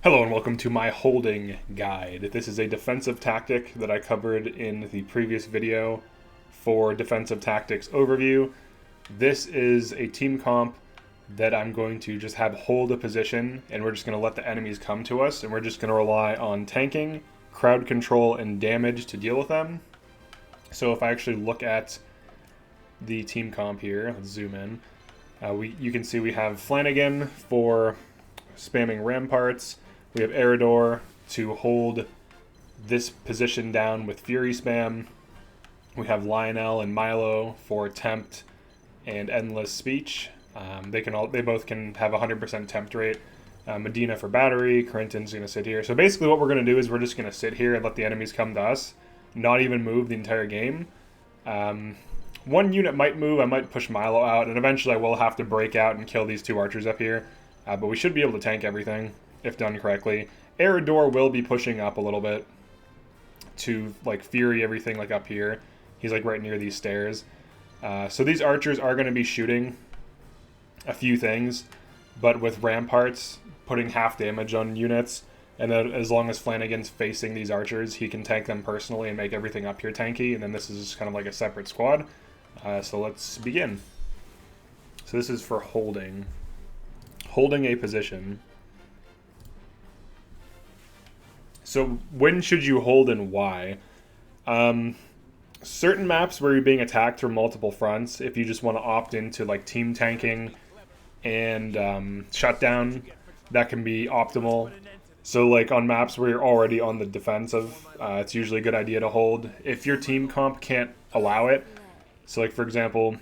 Hello and welcome to my holding guide. This is a defensive tactic that I covered in the previous video for defensive tactics overview. This is a team comp that I'm going to just have hold a position, and we're just going to let the enemies come to us, and we're just going to rely on tanking, crowd control, and damage to deal with them. So if I actually look at the team comp here, let's zoom in, you can see we have Flanagan for spamming ramparts. We have Eridor to hold this position down with Fury spam. We have Lionel and Milo for tempt and endless speech. They both can have 100% tempt rate. Medina for battery. Corinton's going to sit here. So basically what we're going to do is we're just going to sit here and let the enemies come to us, not even move the entire game. One unit might move. I might push Milo out, and eventually I will have to break out and kill these two archers up here. But we should be able to tank everything if done correctly. Eridor will be pushing up a little bit to like Fury everything like up here. He's like right near these stairs. So these archers are going to be shooting a few things, but with ramparts putting half damage on units, and then as long as Flanagan's facing these archers, he can tank them personally and make everything up here tanky, and then this is just kind of like a separate squad. So let's begin. So this is for holding a position. So when should you hold and why? Certain maps where you're being attacked from multiple fronts, if you just want to opt into like team tanking and shutdown, that can be optimal. So like on maps where you're already on the defensive, it's usually a good idea to hold. If your team comp can't allow it, so like for example,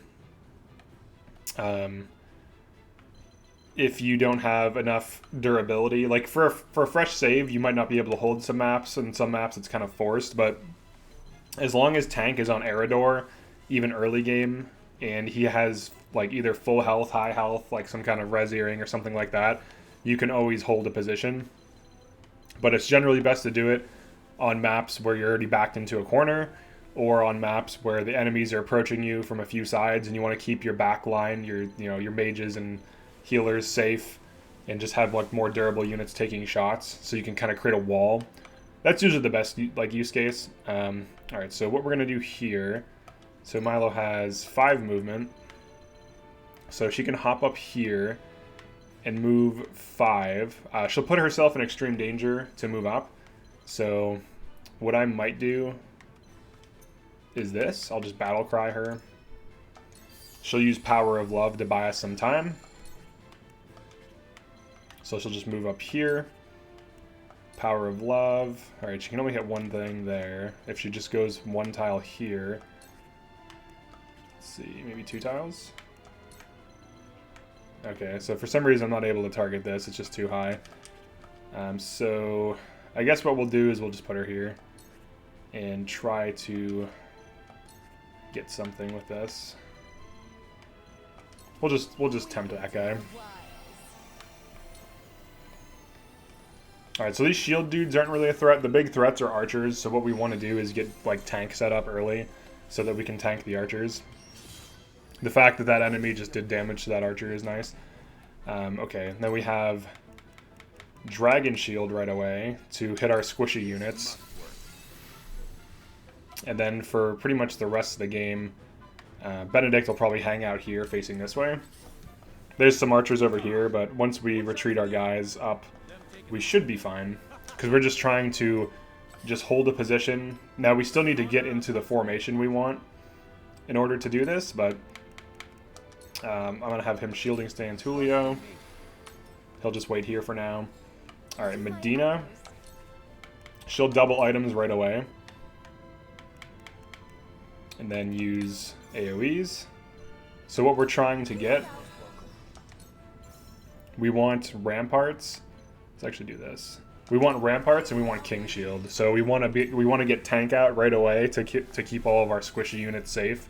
if you don't have enough durability, like for a fresh save, you might not be able to hold some maps, and some maps it's kind of forced, but as long as tank is on Eridor, even early game, and he has like either full health, high health, like some kind of res earring or something like that, you can always hold a position. But it's generally best to do it on maps where you're already backed into a corner, or on maps where the enemies are approaching you from a few sides and you want to keep your back line, your mages and healers safe, and just have like more durable units taking shots, so you can kind of create a wall. That's usually the best like use case. All right, so what we're gonna do here, so Milo has 5 movement, so she can hop up here and move 5. She'll put herself in extreme danger to move up, so what I might do is this. I'll just battle cry her. She'll use Power of Love to buy us some time. So she'll just move up here. Power of Love. Alright, she can only hit one thing there. If she just goes one tile here. Let's see, maybe 2 tiles? Okay, so for some reason I'm not able to target this. It's just too high. So I guess what we'll do is we'll just put her here and try to get something with this. We'll just tempt that guy. Alright, so these shield dudes aren't really a threat. The big threats are archers, so what we want to do is get like tank set up early so that we can tank the archers. The fact that that enemy just did damage to that archer is nice. Okay, then we have Dragon Shield right away to hit our squishy units. And then for pretty much the rest of the game, Benedict will probably hang out here facing this way. There's some archers over here, but once we retreat our guys up, we should be fine, because we're just trying to just hold a position. Now we still need to get into the formation we want in order to do this, but I'm going to have him shielding stand Julio. He'll just wait here for now. Alright, Medina. She'll double items right away. And then use AoEs. So what we're trying to get, we want ramparts. Let's actually do this. We want ramparts and we want King Shield. So we want to get tank out right away to keep all of our squishy units safe.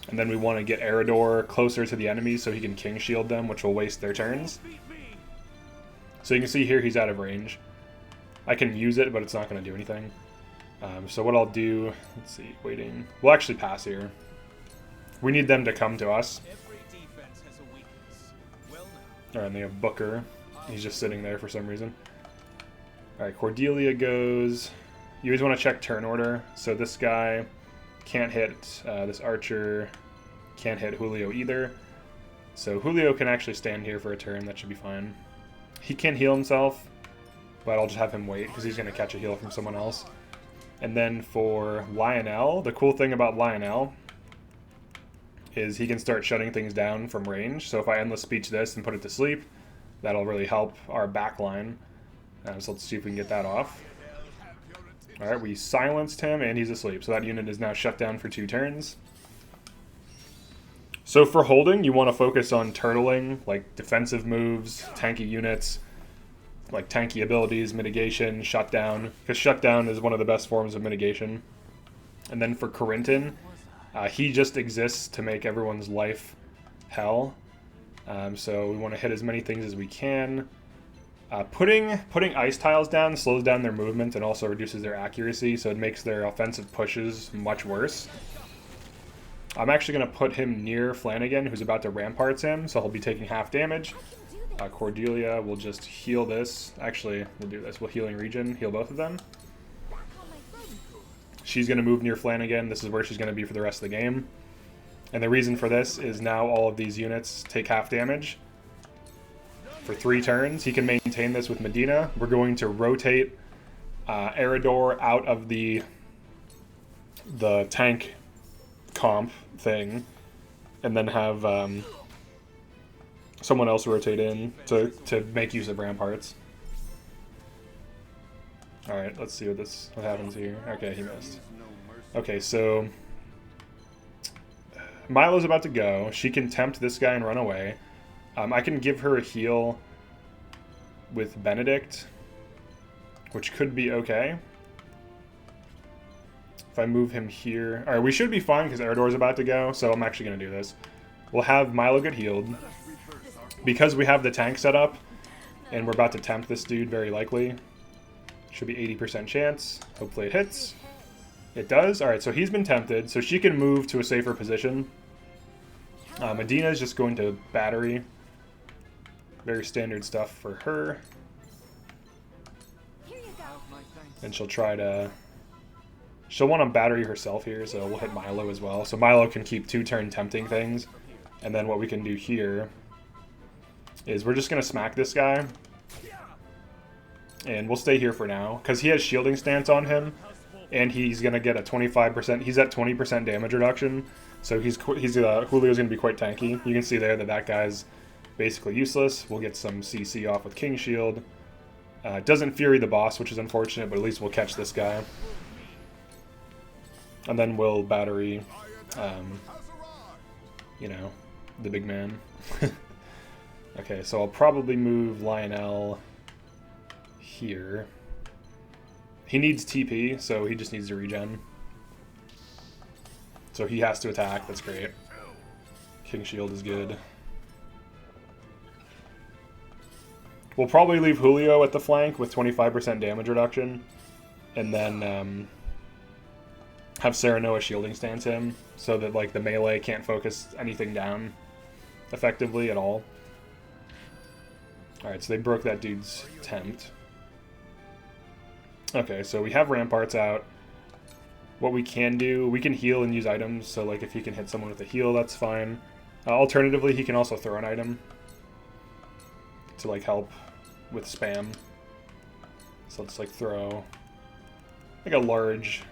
And then we want to get Eridor closer to the enemies so he can King Shield them, which will waste their turns. So you can see here he's out of range. I can use it, but it's not going to do anything. So what I'll do, let's see, waiting. We'll actually pass here. We need them to come to us. Alright, and they have Booker. He's just sitting there for some reason. Alright, Cordelia goes... You always want to check turn order. So this guy can't hit this archer, can't hit Julio either. So Julio can actually stand here for a turn. That should be fine. He can heal himself, but I'll just have him wait because he's going to catch a heal from someone else. And then for Lionel, the cool thing about Lionel is he can start shutting things down from range. So if I endless speech this and put it to sleep, that'll really help our back line. So let's see if we can get that off. Alright, we silenced him and he's asleep. So that unit is now shut down for 2 turns. So for holding, you want to focus on turtling, like defensive moves, tanky units, like tanky abilities, mitigation, shutdown. Because shutdown is one of the best forms of mitigation. And then for Corinton, he just exists to make everyone's life hell. So we want to hit as many things as we can. Putting ice tiles down slows down their movement and also reduces their accuracy, so it makes their offensive pushes much worse. I'm actually going to put him near Flanagan, who's about to ramparts him, so he'll be taking half damage. Cordelia will just heal this. Actually, we'll do this. We'll healing region, heal both of them. She's going to move near Flanagan. This is where she's going to be for the rest of the game. And the reason for this is now all of these units take half damage for 3 turns. He can maintain this with Medina. We're going to rotate Eridor out of the tank comp thing, and then have someone else rotate in to make use of ramparts. All right, let's see what happens here. Okay, he missed. Okay, so Milo's about to go. She can tempt this guy and run away. I can give her a heal with Benedict, which could be okay. If I move him here... Alright, we should be fine because Eridor's about to go, so I'm actually going to do this. We'll have Milo get healed. Because we have the tank set up, and we're about to tempt this dude, very likely. Should be 80% chance. Hopefully it hits. It does. Alright, so he's been tempted, so she can move to a safer position. Medina is just going to battery. Very standard stuff for her. And she'll try to... She'll want to battery herself here, so we'll hit Milo as well. So Milo can keep 2-turn tempting things. And then what we can do here is we're just going to smack this guy. And we'll stay here for now, because he has shielding stance on him. And he's going to get a 25%... He's at 20% damage reduction. So Julio's going to be quite tanky. You can see there that guy's basically useless. We'll get some CC off with King Shield. Doesn't Fury the boss, which is unfortunate, but at least we'll catch this guy. And then we'll battery, you know, the big man. Okay, so I'll probably move Lionel here. He needs TP, so he just needs to regen. So he has to attack, that's great. King Shield is good. We'll probably leave Julio at the flank with 25% damage reduction. And then have Serenoa shielding stance him so that like the melee can't focus anything down effectively at all. Alright, so they broke that dude's tempt. Okay, so we have ramparts out. What we can do, we can heal and use items, so like if he can hit someone with a heal, that's fine. Alternatively, he can also throw an item to like help with spam. So let's like throw like a large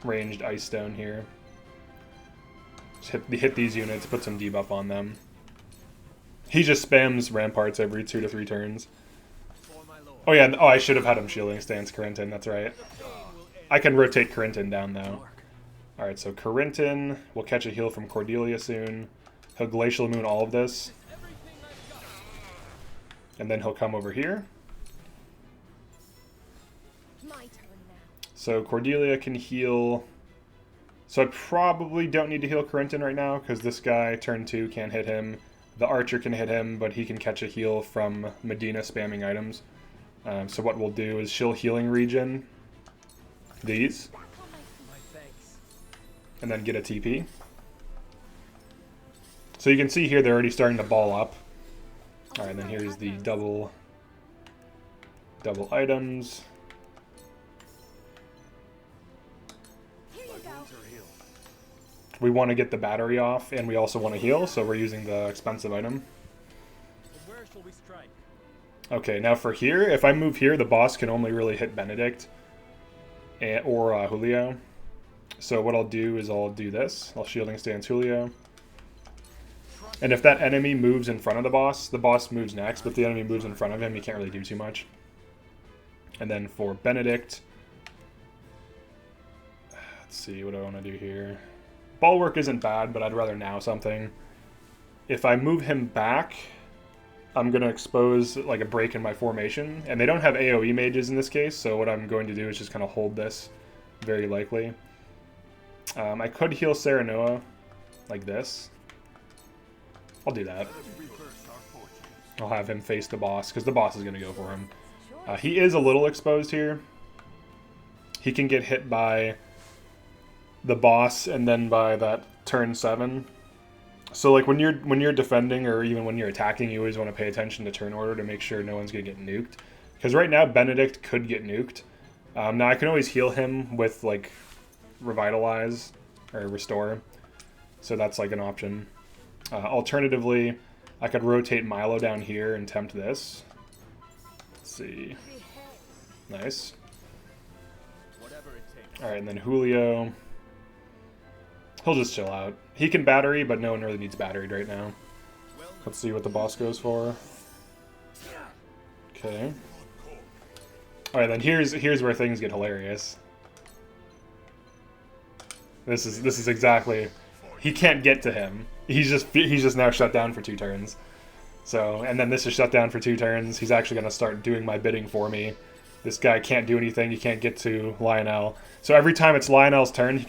ranged ice stone here. Just hit these units, put some debuff on them. He just spams ramparts every 2 to 3 turns. Oh yeah, I should have had him shielding stance Corinton, that's right. I can rotate Corinton down though. Alright, so Corinton will catch a heal from Cordelia soon. He'll Glacial Moon all of this. And then he'll come over here. So Cordelia can heal. So I probably don't need to heal Corinton right now, because this guy, turn 2, can't hit him. The archer can hit him, but he can catch a heal from Medina spamming items. So what we'll do is she'll healing region these. And then get a TP. So you can see here they're already starting to ball up. Alright, then here's the double items. We want to get the battery off, and we also want to heal, so we're using the expensive item. Where shall we strike? Okay, now for here, if I move here, the boss can only really hit Benedict or Julio. So what I'll do is I'll do this. I'll shielding stance Julio. And if that enemy moves in front of the boss moves next, but if the enemy moves in front of him, he can't really do too much. And then for Benedict, let's see, what do I want to do here? Bulwark isn't bad, but I'd rather now something. If I move him back, I'm going to expose like a break in my formation. And they don't have AoE mages in this case, so what I'm going to do is just kind of hold this, very likely. I could heal Serenoa like this. I'll do that. I'll have him face the boss, because the boss is going to go for him. He is a little exposed here. He can get hit by the boss and then by that turn 7. So like when you're defending or even when you're attacking, you always want to pay attention to turn order to make sure no one's going to get nuked. Because right now Benedict could get nuked. Now I can always heal him with like revitalize or restore. So that's like an option. Alternatively, I could rotate Milo down here and tempt this. Let's see. Nice. Alright, and then Julio. He'll just chill out. He can battery, but no one really needs batteried right now. Let's see what the boss goes for. Okay. Alright, then here's where things get hilarious. This is exactly... He can't get to him. He's just now shut down for 2 turns. So, and then this is shut down for 2 turns. He's actually going to start doing my bidding for me. This guy can't do anything. He can't get to Lionel. So every time it's Lionel's turn, he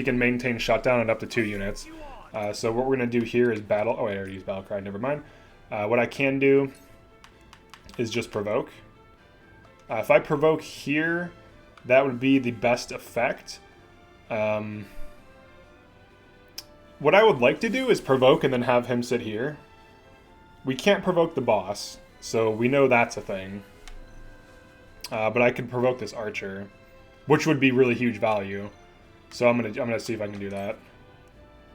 can maintain shutdown at up to 2 units. So what we're going to do here is battle... Oh, I already used Battle Cry. Never mind. What I can do is just provoke. If I provoke here, that would be the best effect. What I would like to do is provoke and then have him sit here. We can't provoke the boss, so we know that's a thing. But I can provoke this archer, which would be really huge value. So I'm gonna see if I can do that.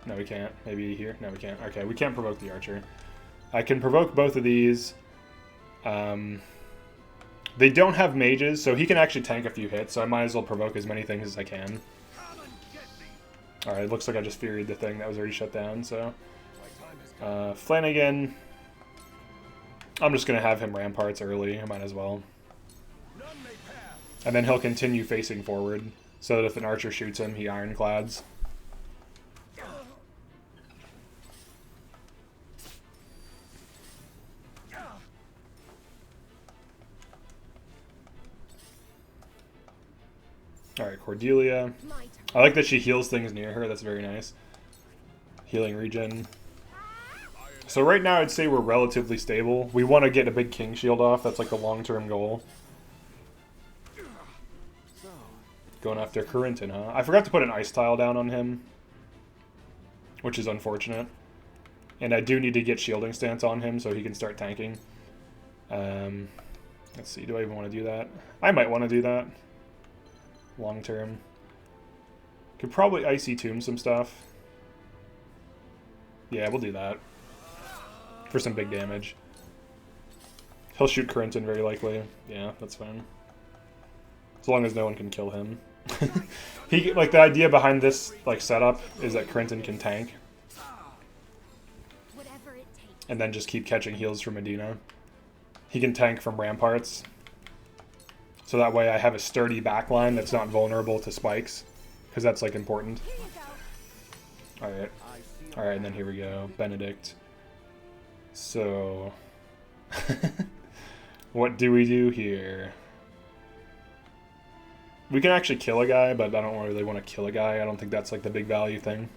No, we can't. Maybe here. No, we can't. Okay, we can't provoke the archer. I can provoke both of these. They don't have mages, so he can actually tank a few hits. So I might as well provoke as many things as I can. All right, it looks like I just furied the thing that was already shut down. So Flanagan. I'm just gonna have him ramparts early. I might as well. And then he'll continue facing forward, so that if an archer shoots him, he ironclads. Alright, Cordelia. I like that she heals things near her, that's very nice. Healing regen. So right now I'd say we're relatively stable. We want to get a big king shield off, that's like the long-term goal. Going after Corinton, huh? I forgot to put an ice tile down on him, which is unfortunate. And I do need to get shielding stance on him so he can start tanking. Let's see, do I even want to do that? I might want to do that. Long term. Could probably Icy Tomb some stuff. Yeah, we'll do that. For some big damage. He'll shoot Corinton very likely. Yeah, that's fine. As long as no one can kill him. He like the idea behind this like setup is that Corinton can tank. And then just keep catching heals from Medina. He can tank from ramparts. So that way I have a sturdy backline that's not vulnerable to spikes. Because that's like important. Alright. Alright, and then here we go. Benedict. So... what do we do here? We can actually kill a guy, but I don't really want to kill a guy. I don't think that's like the big value thing.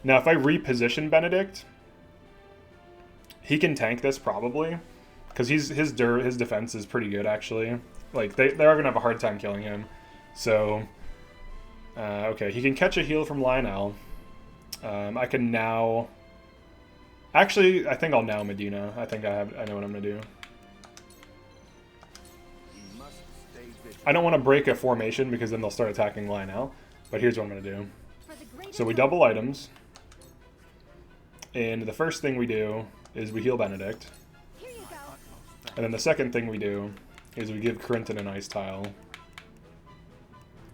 Now, if I reposition Benedict, he can tank this probably, because his defense is pretty good actually. Like they're gonna have a hard time killing him. So, okay, he can catch a heal from Lionel. I can now Actually, I think I'll now Medina. I know what I'm gonna do. I don't want to break a formation because then they'll start attacking Lionel. But here's what I'm gonna do. So we double items. And the first thing we do is we heal Benedict. And then the second thing we do is we give Corinton an ice tile.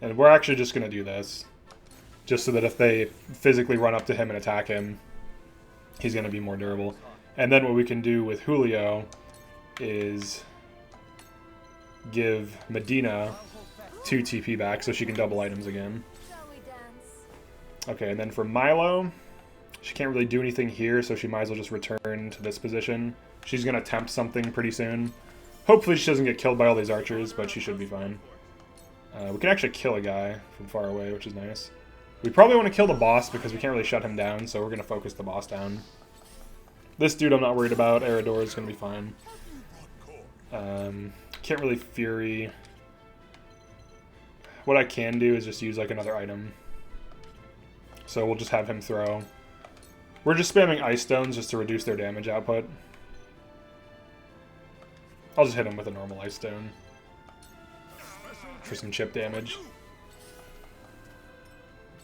And we're actually just going to do this. Just so that if they physically run up to him and attack him, he's going to be more durable. And then what we can do with Julio is give Medina 2 TP back so she can double items again. Okay, and then for Milo, she can't really do anything here, so she might as well just return to this position. She's going to attempt something pretty soon. Hopefully she doesn't get killed by all these archers, but she should be fine. We can actually kill a guy from far away, which is nice. We probably want to kill the boss because we can't really shut him down, so we're going to focus the boss down. This dude I'm not worried about. Eridor is going to be fine. Can't really Fury. What I can do is just use like another item. So we'll just have him throw. We're just spamming Ice Stones just to reduce their damage output. I'll just hit him with a normal Ice Stone for some chip damage.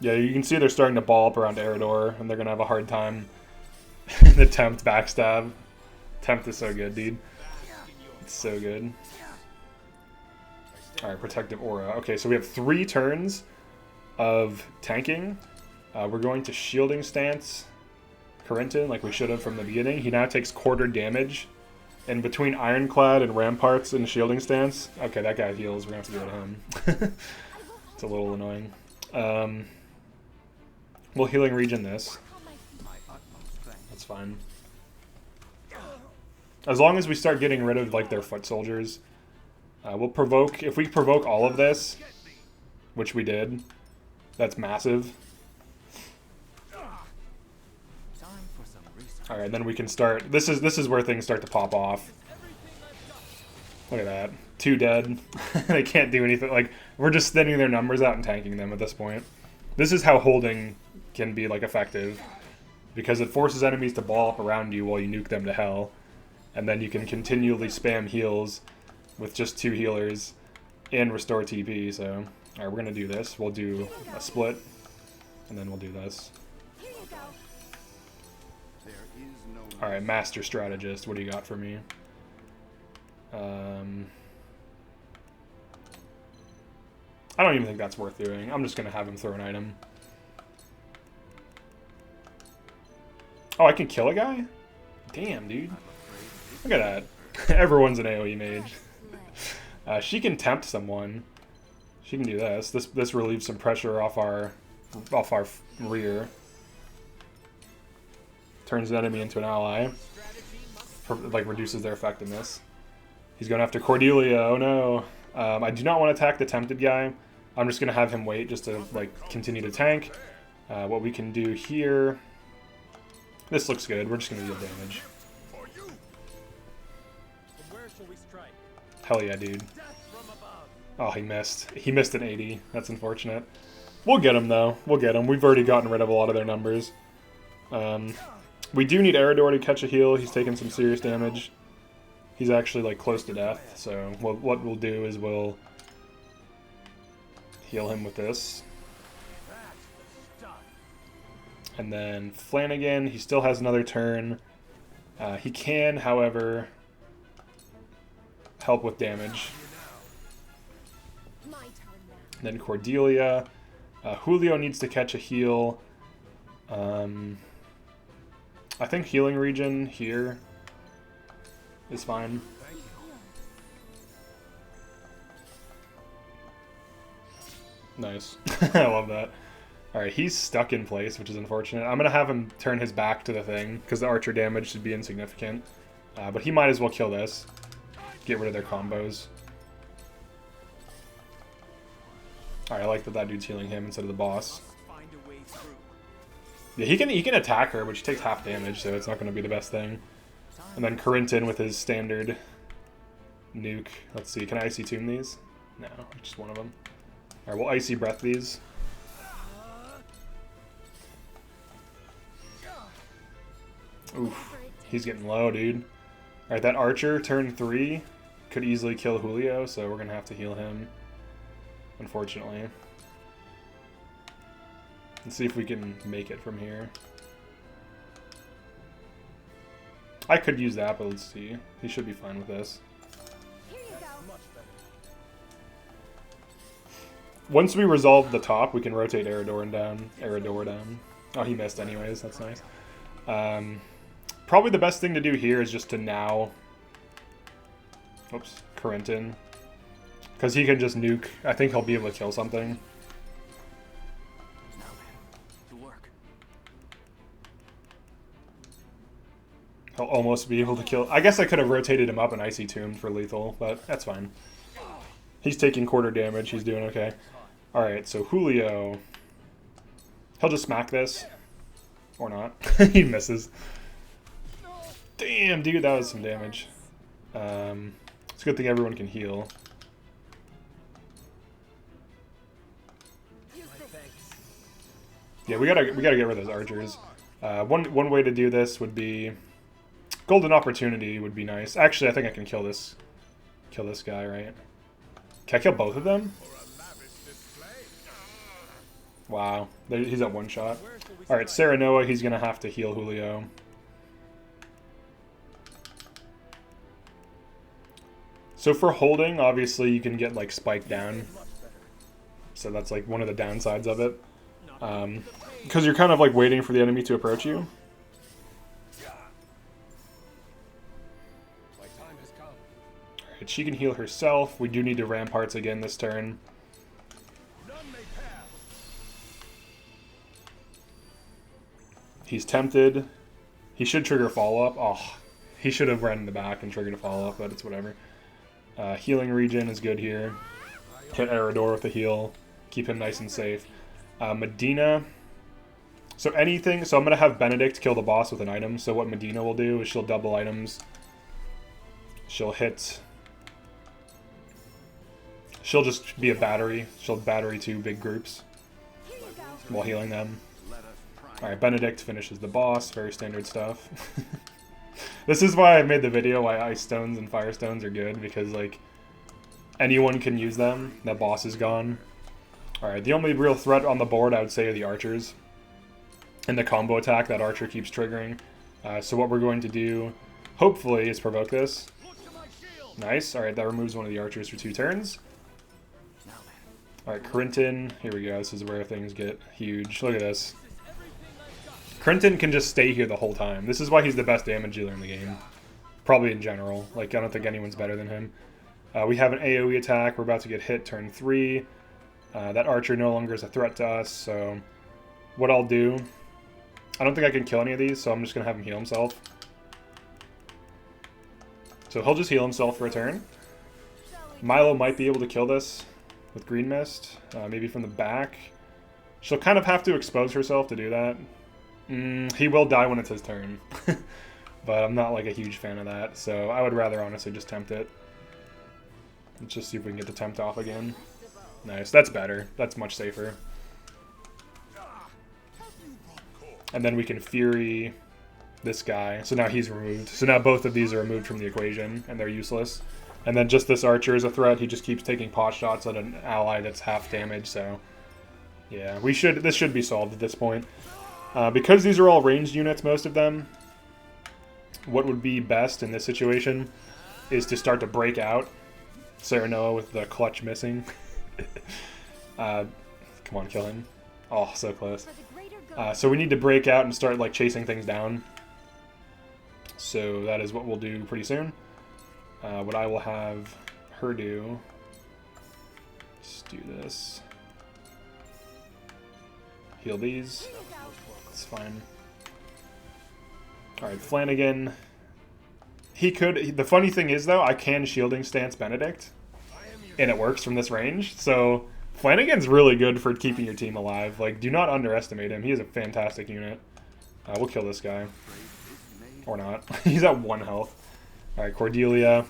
Yeah, you can see they're starting to ball up around Eridor, and they're going to have a hard time. The Tempt backstab. Tempt is so good, dude. It's so good. Alright, Protective Aura. Okay, so we have 3 turns of tanking. We're going to Shielding Stance Corinton, like we should have from the beginning. He now takes quarter damage. And between Ironclad and Ramparts and Shielding Stance... Okay, that guy heals. We're going to have to go to him. It's a little annoying. We'll Healing Region this. That's fine. As long as we start getting rid of like their foot soldiers, we'll provoke... If we provoke all of this, which we did, that's massive. Alright, then we can start... This is where things start to pop off. Look at that. 2 dead. They can't do anything. Like, we're just thinning their numbers out and tanking them at this point. This is how holding can be, like, effective. Because it forces enemies to ball up around you while you nuke them to hell. And then you can continually spam heals with just 2 healers and restore TP, so... Alright, we're gonna do this. We'll do a split, and then we'll do this. Alright, Master Strategist, what do you got for me? I don't even think that's worth doing. I'm just going to have him throw an item. Oh, I can kill a guy? Damn, dude. Look at that. Everyone's an AoE mage. She can tempt someone. She can do this. This relieves some pressure off our rear. Turns the enemy into an ally. Like, reduces their effectiveness. He's going after Cordelia. Oh, no. I do not want to attack the tempted guy. I'm just going to have him wait just to, like, continue to tank. What we can do here... This looks good. We're just going to deal damage. Hell yeah, dude. Oh, he missed. He missed an 80. That's unfortunate. We'll get him, though. We'll get him. We've already gotten rid of a lot of their numbers. We do need Eridor to catch a heal. He's taking some serious damage. He's actually, like, close to death. So what we'll do is we'll heal him with this. And then Flanagan, he still has another turn. He can, however, help with damage. And then Cordelia. Julio needs to catch a heal. I think Healing Region here is fine. Nice. I love that. Alright, he's stuck in place, which is unfortunate. I'm going to have him turn his back to the thing, because the archer damage should be insignificant. But he might as well kill this. Get rid of their combos. Alright, I like that dude's healing him instead of the boss. Yeah, he can attack her, but she takes half damage, so it's not going to be the best thing. And then Corinton with his standard nuke. Let's see, can I Icy Tomb these? No, just one of them. Alright, we'll Icy Breath these. Oof. He's getting low, dude. Alright, that archer, turn 3, could easily kill Julio, so we're going to have to heal him, unfortunately. Let's see if we can make it from here. I could use that, but let's see. He should be fine with this. Here you go. Much better. Once we resolve the top, we can rotate Eridor down. Oh, he missed anyways. That's nice. Probably the best thing to do here is just to now... Oops, Corentin. Because he can just nuke. I think he'll be able to kill something. Now then, to work. He'll almost be able to kill... I guess I could have rotated him up and Icy Tombed for lethal, but that's fine. He's taking quarter damage. He's doing okay. Alright, so Julio... He'll just smack this. Or not. He misses. Damn, dude, that was some damage. It's a good thing everyone can heal. Yeah, we gotta get rid of those archers. One way to do this would be golden opportunity would be nice. Actually, I think I can kill this guy, right? Can I kill both of them? Wow, he's at one shot. All right, Serenoa, he's gonna have to heal Julio. So for holding, obviously you can get like spiked down. So that's like one of the downsides of it. Because you're kind of like waiting for the enemy to approach you. Alright, she can heal herself. We do need to ramparts again this turn. He's tempted. He should trigger follow-up. Oh, he should have ran in the back and triggered a follow-up, but it's whatever. Healing regen is good here. Hit Eridor with a heal. Keep him nice and safe. Medina. So anything... So I'm going to have Benedict kill the boss with an item. So what Medina will do is she'll double items. She'll hit... She'll just be a battery. She'll battery 2 big groups while healing them. Alright, Benedict finishes the boss. Very standard stuff. This is why I made the video why Ice Stones and Fire Stones are good, because, like, anyone can use them. That boss is gone. Alright, the only real threat on the board, I would say, are the archers. And the combo attack that archer keeps triggering. So what we're going to do, hopefully, is provoke this. Nice. Alright, that removes one of the archers for 2 turns. Alright, Corentin. Here we go. This is where things get huge. Look at this. Corentin can just stay here the whole time. This is why he's the best damage dealer in the game. Probably in general. Like, I don't think anyone's better than him. We have an AoE attack. We're about to get hit turn 3. That archer no longer is a threat to us, so... What I'll do... I don't think I can kill any of these, so I'm just going to have him heal himself. So he'll just heal himself for a turn. Milo might be able to kill this with Green Mist. Maybe from the back. She'll kind of have to expose herself to do that. He will die when it's his turn. But I'm not like a huge fan of that, so I would rather honestly just tempt it. Let's just see if we can get the tempt off again. Nice, that's better. That's much safer. And then we can Fury this guy. So now he's removed. So now both of these are removed from the equation, and they're useless. And then just this archer is a threat. He just keeps taking pot shots at an ally that's half damage, so... Yeah, this should be solved at this point. Because these are all ranged units, most of them, what would be best in this situation is to start to break out. Serenoa with the clutch missing. Come on, kill him. Oh, so close. So we need to break out and start like chasing things down. So that is what we'll do pretty soon. What I will have her do... Let's do this. Heal these. It's fine. Alright, Flanagan. He could... The funny thing is, though, I can Shielding Stance Benedict. And it works from this range. So, Flanagan's really good for keeping your team alive. Like, do not underestimate him. He is a fantastic unit. We'll kill this guy. Or not. He's at 1 health. Alright, Cordelia.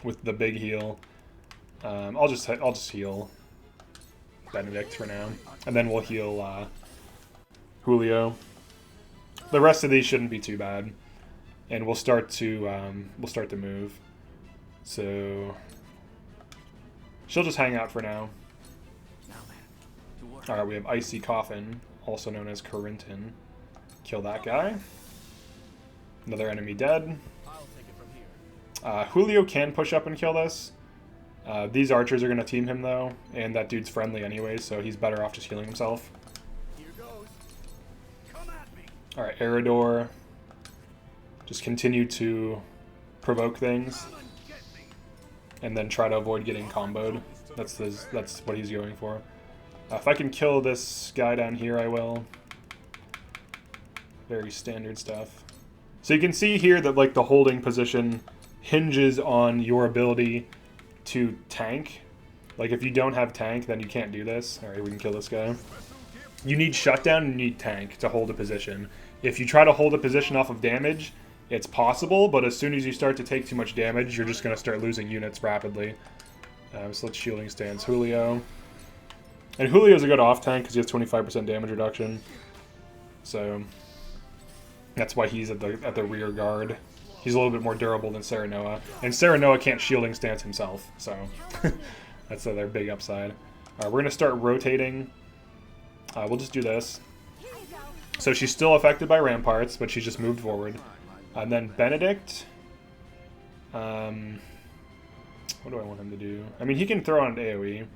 With the big heal. I'll just heal Benedict for now. And then we'll heal... Julio. The rest of these shouldn't be too bad, and we'll start to move. So she'll just hang out for now. All right, we have Icy Coffin, also known as Corinton. Kill that guy. Another enemy dead. Julio can push up and kill this. These archers are going to team him, though, and that dude's friendly anyway, so he's better off just healing himself. Alright, Eridor. Just continue to provoke things, and then try to avoid getting comboed. That's what he's going for. If I can kill this guy down here, I will. Very standard stuff. So you can see here that like the holding position hinges on your ability to tank. Like if you don't have tank, then you can't do this. Alright, we can kill this guy. You need shutdown and you need tank to hold a position. If you try to hold a position off of damage, it's possible, but as soon as you start to take too much damage, you're just going to start losing units rapidly. So let's shielding stance Julio. And Julio's a good off tank because he has 25% damage reduction. So that's why he's at the rear guard. He's a little bit more durable than Serenoa. And Serenoa can't shielding stance himself, so that's their big upside. Alright, we're going to start rotating. We'll just do this. So she's still affected by ramparts, but she's just moved forward. And then Benedict. What do I want him to do? I mean, he can throw on an AoE.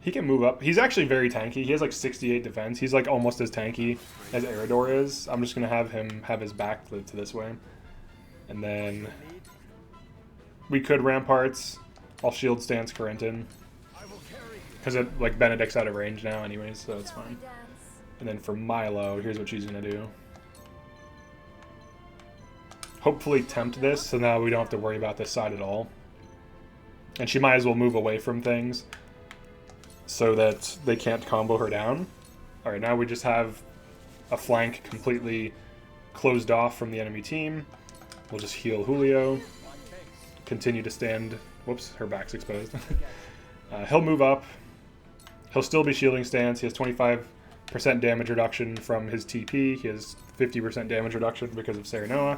He can move up. He's actually very tanky. He has like 68 defense. He's like almost as tanky as Eridor is. I'm just going to have him have his back to this way. And then we could ramparts. I'll shield stance Corinton. Because like Benedict's out of range now anyways, so it's fine. And then for Milo, here's what she's going to do. Hopefully tempt this, so now we don't have to worry about this side at all. And she might as well move away from things so that they can't combo her down. Alright, now we just have a flank completely closed off from the enemy team. We'll just heal Julio. Continue to stand. Whoops, her back's exposed. He'll move up. He'll still be shielding stance. He has 25% damage reduction from his TP. He has 50% damage reduction because of Serenoa.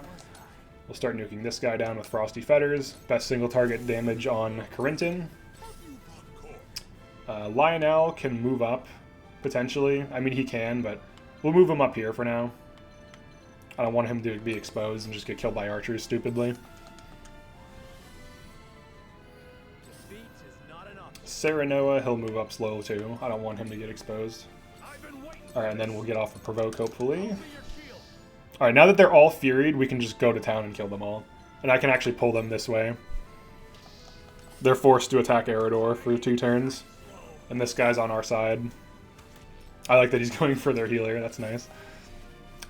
We'll start nuking this guy down with Frosty Fetters. Best single target damage on Corinton. Lionel can move up, potentially. I mean, he can, but we'll move him up here for now. I don't want him to be exposed and just get killed by archers stupidly. Serenoa, he'll move up slow too. I don't want him to get exposed. Alright, and then we'll get off a provoke, hopefully. Alright, now that they're all Furied, we can just go to town and kill them all. And I can actually pull them this way. They're forced to attack Eridor for 2 turns. And this guy's on our side. I like that he's going for their healer, that's nice.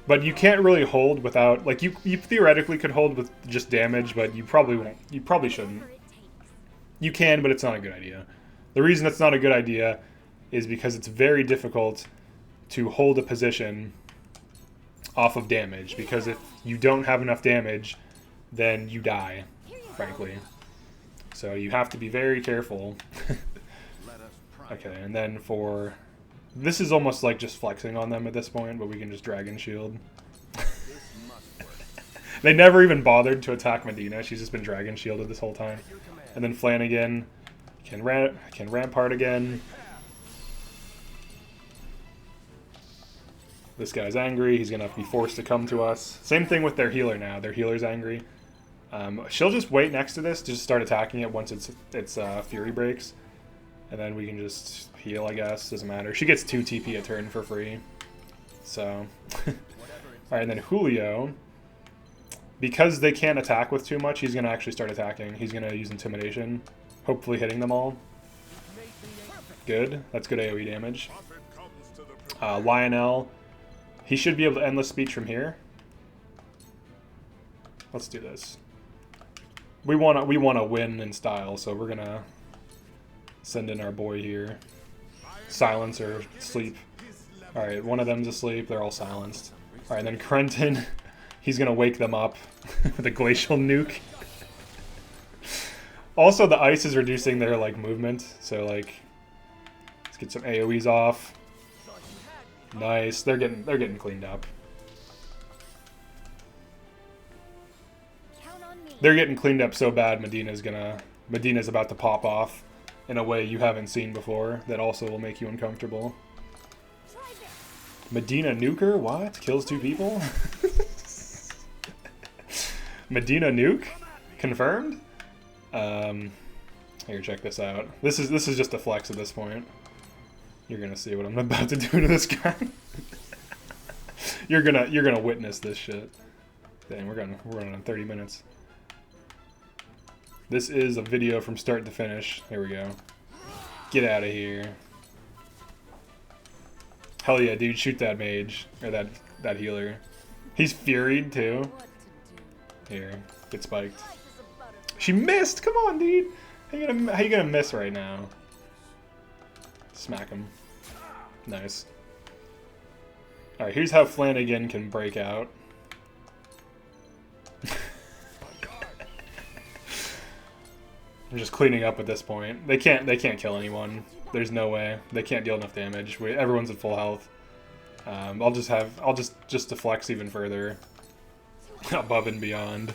But you can't really hold without... Like, you theoretically could hold with just damage, but you probably won't. You probably shouldn't. You can, but it's not a good idea. The reason it's not a good idea is because it's very difficult to hold a position off of damage, because if you don't have enough damage, then you die, frankly. So you have to be very careful. Okay, and then for... This is almost like just flexing on them at this point, but we can just Dragon Shield. They never even bothered to attack Medina. She's just been Dragon Shielded this whole time. And then Flanagan can Rampart again. This guy's angry. He's going to be forced to come to us. Same thing with their healer now. Their healer's angry. She'll just wait next to this to just start attacking it once its Fury breaks. And then we can just heal, I guess. Doesn't matter. She gets 2 TP a turn for free. So. Alright, and then Julio. Because they can't attack with too much, he's going to actually start attacking. He's going to use Intimidation. Hopefully hitting them all. Good. That's good AoE damage. Lionel. He should be able to Endless Speech from here. Let's do this. We want to win in style, so we're going to send in our boy here. Silence or sleep. Alright, one of them's asleep. They're all silenced. Alright, then Corinton. He's going to wake them up with a glacial nuke. Also, the ice is reducing their like movement, so like let's get some AoEs off. Nice. They're getting cleaned up. They're getting cleaned up so bad, Medina's about to pop off in a way you haven't seen before that also will make you uncomfortable. Medina Nuker? What? Kills 2 people? Medina Nuke? Confirmed? Here, check this out. This is just a flex at this point. You're gonna see what I'm about to do to this guy. You're gonna witness this shit. Dang, we're running on 30 minutes. This is a video from start to finish. Here we go. Get out of here. Hell yeah, dude, shoot that mage. Or that healer. He's furied too. Here, get spiked. She missed! Come on, dude! How you gonna miss right now? Smack him. Nice. Alright, here's how Flanagan can break out. I'm just cleaning up at this point. They can't kill anyone. There's no way. They can't deal enough damage. Everyone's at full health. I'll just deflex even further. Above and beyond.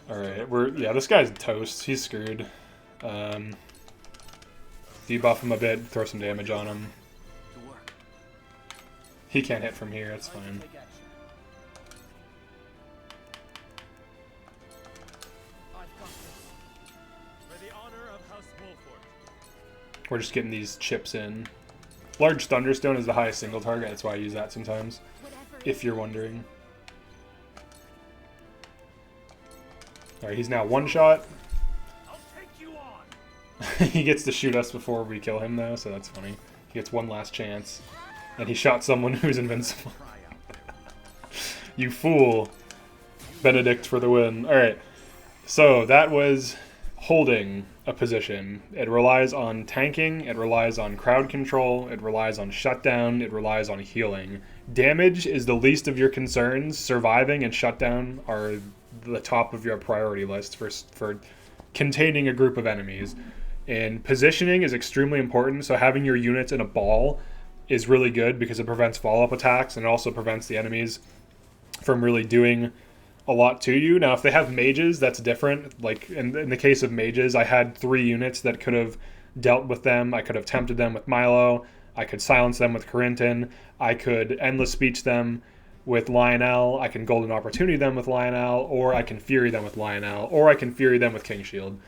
Alright, this guy's toast. He's screwed. Debuff him a bit, throw some damage on him. He can't hit from here, it's fine. We're just getting these chips in. Large Thunderstone is the highest single target, that's why I use that sometimes. If you're wondering. Alright, he's now one shot. He gets to shoot us before we kill him though, so that's funny. He gets one last chance. And he shot someone who's invincible. You fool. Benedict for the win. Alright, so that was holding a position. It relies on tanking, it relies on crowd control, it relies on shutdown, it relies on healing. Damage is the least of your concerns. Surviving and shutdown are the top of your priority list for containing a group of enemies. And positioning is extremely important, so having your units in a ball is really good because it prevents follow-up attacks and it also prevents the enemies from really doing a lot to you. Now, if they have mages, that's different. Like, in the case of mages, I had 3 units that could have dealt with them. I could have tempted them with Milo. I could silence them with Corinton. I could endless speech them with Lionel. I can golden opportunity them with Lionel, or I can fury them with Lionel, or I can fury them with King Shield,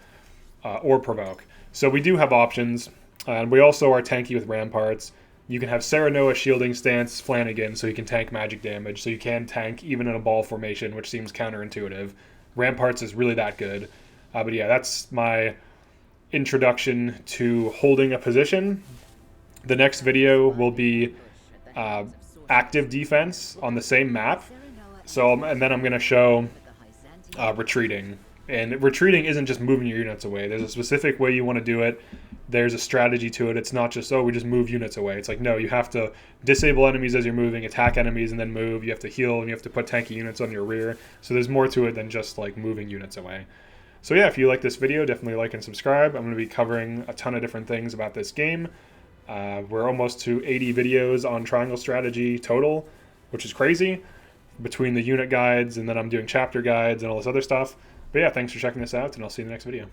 or provoke. So we do have options, and we also are tanky with Ramparts. You can have Serenoa shielding stance Flanagan, so you can tank magic damage, so you can tank even in a ball formation, which seems counterintuitive. Ramparts is really that good. But yeah, that's my introduction to holding a position. The next video will be active defense on the same map. And then I'm going to show retreating. And retreating isn't just moving your units away. There's a specific way you want to do it. There's a strategy to it. It's not just, oh, we just move units away. It's like, no, you have to disable enemies as you're moving, attack enemies, and then move. You have to heal, and you have to put tanky units on your rear. So there's more to it than just, like, moving units away. So yeah, if you like this video, definitely like and subscribe. I'm going to be covering a ton of different things about this game. We're almost to 80 videos on Triangle Strategy total, which is crazy, between the unit guides, and then I'm doing chapter guides and all this other stuff. But yeah, thanks for checking this out, and I'll see you in the next video.